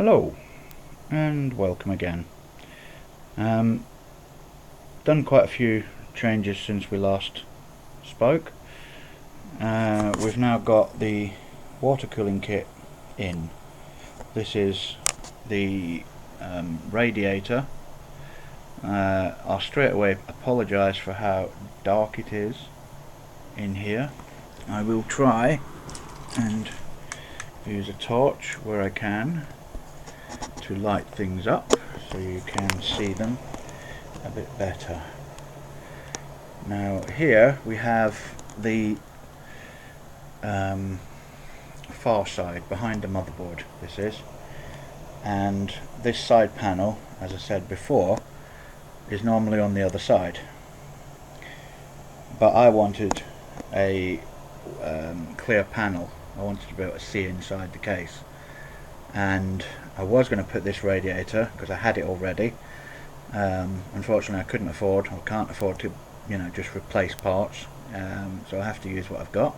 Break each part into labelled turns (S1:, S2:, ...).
S1: Hello and welcome again. Done quite a few changes since we last spoke. We've now got the water cooling kit in. This is the radiator. I'll straight away apologise for how dark it is in here. I will try and use a torch where I can to light things up so you can see them a bit better. Now here we have the far side behind the motherboard, this is, and this side panel, as I said before, is normally on the other side, but I wanted a clear panel. I wanted to be able to see inside the case, and I was going to put this radiator because I had it already. Unfortunately I couldn't afford, or can't afford to, just replace parts, so I have to use what I've got.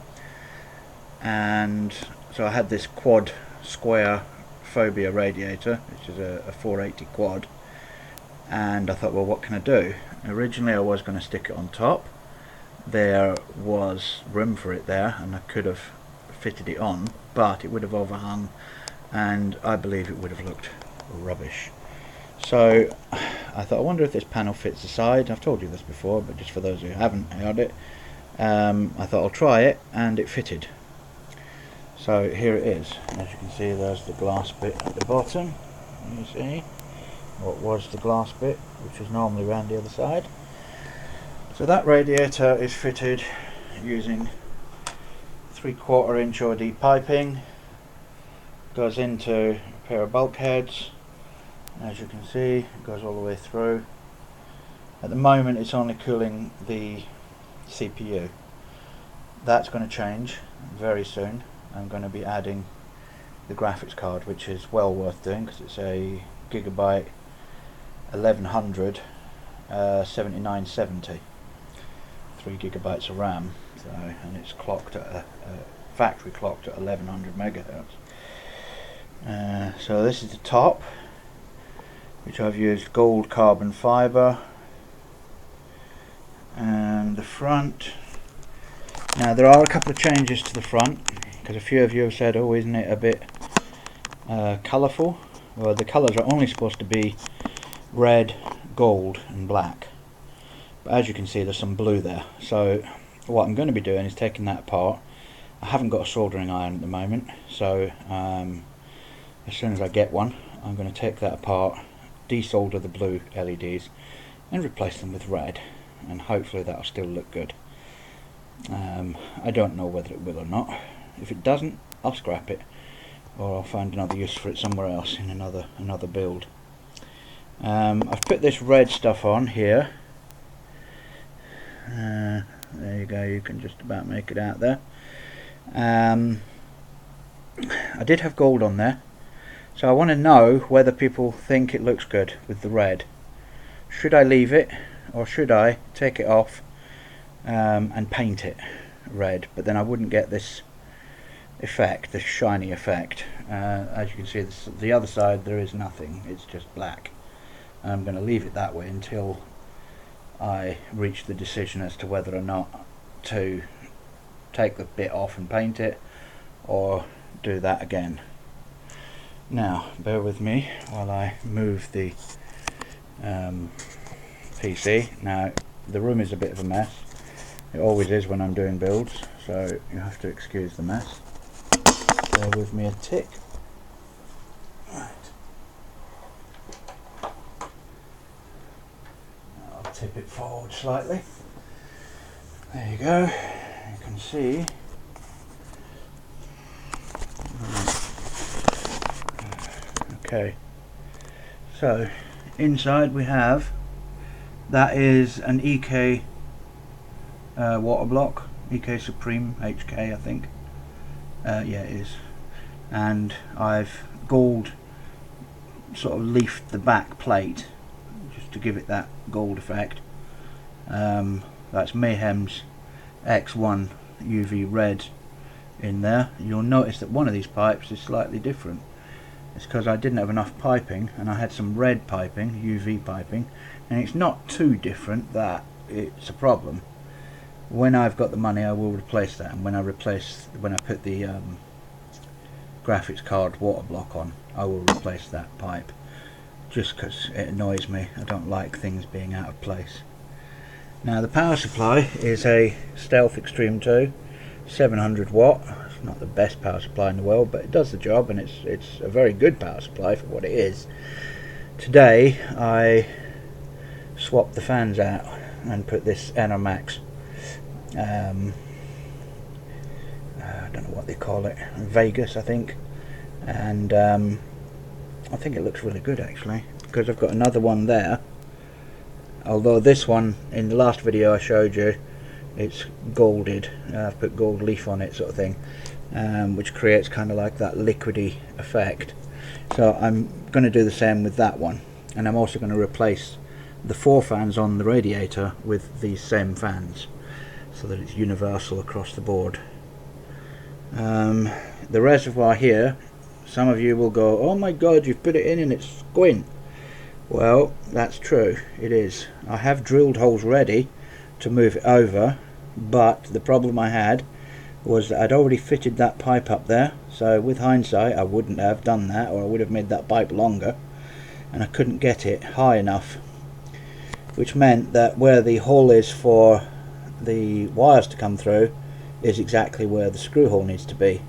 S1: And so I had this quad square phobia radiator, which is a 480 quad, and I thought, well, what can I do? Originally I was going to stick it on top. There was room for it there and I could have fitted it on, but it would have overhung and I believe it would have looked rubbish. So I thought, I wonder if this panel fits the side. I've told you this before, but just for those who haven't heard it, I thought I'll try it, and it fitted. So here it is. As you can see, there's the glass bit at the bottom. You see what was the glass bit, which is normally around the other side. So that radiator is fitted using 3/4 inch OD piping. Goes into a pair of bulkheads. As you can see, it goes all the way through. At the moment it's only cooling the CPU. That's going to change very soon. I'm going to be adding the graphics card, which is well worth doing because it's a Gigabyte 1100 7970, 3 gigabytes of RAM. So, and it's clocked at factory clocked at 1100 megahertz. So this is the top, which I've used gold carbon fibre, and the front. Now there are a couple of changes to the front, because a few of you have said, oh, isn't it a bit colourful? Well, the colours are only supposed to be red, gold and black, but as you can see there's some blue there. So what I'm going to be doing is taking that apart. I haven't got a soldering iron at the moment, so as soon as I get one, I'm going to take that apart, desolder the blue LEDs and replace them with red, and hopefully that'll still look good. I don't know whether it will or not. If it doesn't, I'll scrap it, or I'll find another use for it somewhere else in another build. I've put this red stuff on here. There you go, you can just about make it out there. I did have gold on there, so I want to know whether people think it looks good with the red. Should I leave it, or should I take it off and paint it red? But then I wouldn't get this effect, this shiny effect. As you can see, the other side there is nothing, it's just black. I'm going to leave it that way until I reach the decision as to whether or not to take the bit off and paint it, or do that again. Now bear with me while I move the PC. Now the room is a bit of a mess. It always is when I'm doing builds, so you have to excuse the mess. Bear with me a tick. Right. Now I'll tip it forward slightly. There you go. You can see. Okay. So inside we have, that is an EK water block, EK Supreme HK, I think. Yeah, it is. And I've gold sort of leafed the back plate just to give it that gold effect. That's Mayhem's X1 UV red in there. You'll notice that one of these pipes is slightly different. It's because I didn't have enough piping, and I had some red piping, UV piping, and it's not too different that it's a problem. When I've got the money, I will replace that, and when I put the graphics card water block on, I will replace that pipe, just because it annoys me. I don't like things being out of place. Now the power supply is a Stealth Extreme 2 700 watt. It's not the best power supply in the world, but it does the job, and it's a very good power supply for what it is. Today I swapped the fans out and put this Enermax, I don't know what they call it, Vegas I think, and I think it looks really good actually, because I've got another one there. Although this one, in the last video I showed you, it's golded. I've put gold leaf on it, sort of thing, which creates kind of like that liquidy effect. So I'm going to do the same with that one, and I'm also going to replace the 4 fans on the radiator with these same fans, so that it's universal across the board. The reservoir here, some of you will go, oh my god, you've put it in and it's squint. Well, that's true, it is. I have drilled holes ready to move it over, but the problem I had was that I'd already fitted that pipe up there, so with hindsight I wouldn't have done that, or I would have made that pipe longer, and I couldn't get it high enough, which meant that where the hole is for the wires to come through is exactly where the screw hole needs to be,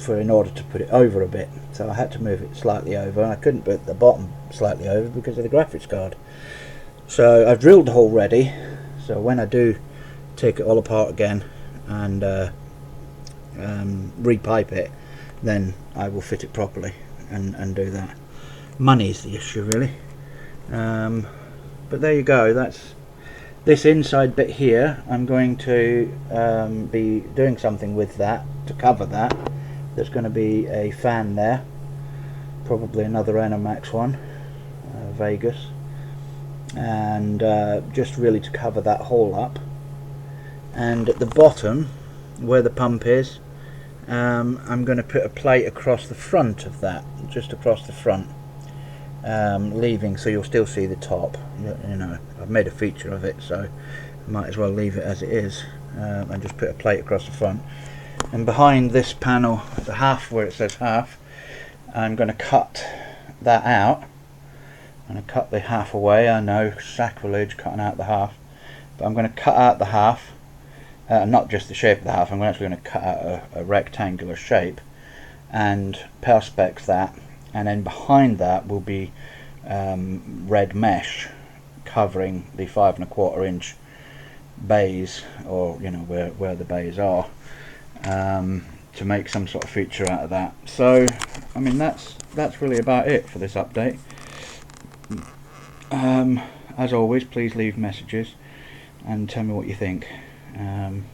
S1: in order to put it over a bit. So I had to move it slightly over, and I couldn't put the bottom slightly over because of the graphics card. So I've drilled the hole ready, so when I do take it all apart again and repipe it, then I will fit it properly and do that. Money is the issue really, but there you go. That's this inside bit here. I'm going to be doing something with that to cover that. There's going to be a fan there, probably another Enermax one, Vegas, and just really to cover that hole up. And at the bottom where the pump is, I'm going to put a plate across the front of that, just across the front, leaving so you'll still see the top. You know, I've made a feature of it, so I might as well leave it as it is, and just put a plate across the front. And behind this panel, the half where it says half, I'm going to cut that out. I'm going to cut the half away. I know, sacrilege cutting out the half, but I'm going to cut out the half, not just the shape of the half. I'm actually going to cut out a rectangular shape and perspex that, and then behind that will be red mesh covering the 5 1/4 inch bays, or you know where the bays are, to make some sort of feature out of that. So I mean that's really about it for this update. As always, please leave messages and tell me what you think. I'm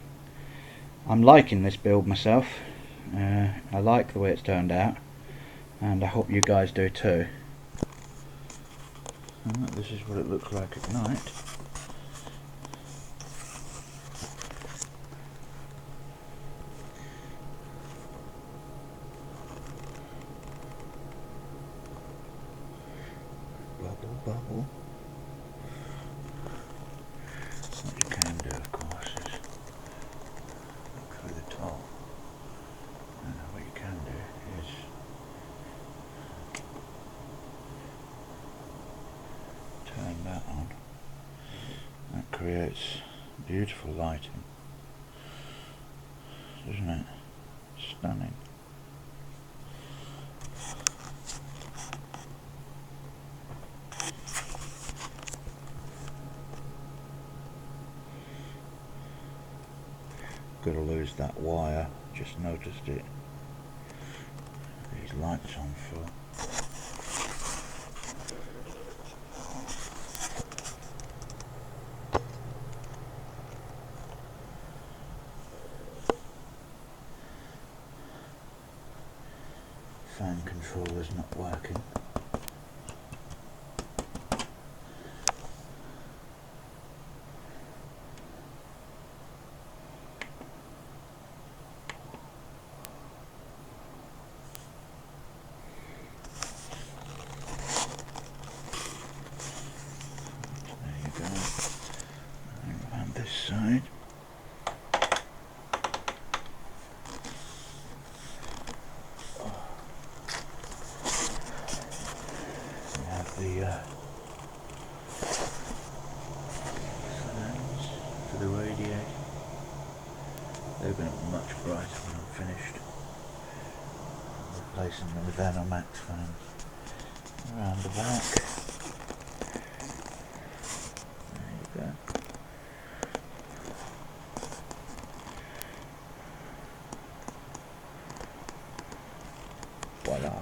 S1: liking this build myself. I like the way it's turned out, and I hope you guys do too. This is what it looks like at night. Bubble, bubble. What you can do, of course, is look through the top. What you can do is turn that on. That creates beautiful lighting, doesn't it? Stunning. Gotta lose that wire, just noticed it. These lights on full. Fan controller's not working. this side. We have the fans for the radiator. They're going to be much brighter when I'm finished. I'm replacing them with Vanomax fans around the back. There you go. Voila.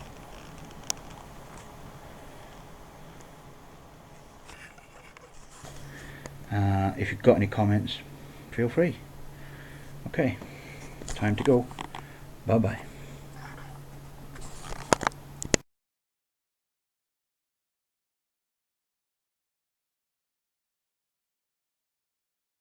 S1: If you've got any comments, feel free. Okay, time to go. Bye bye.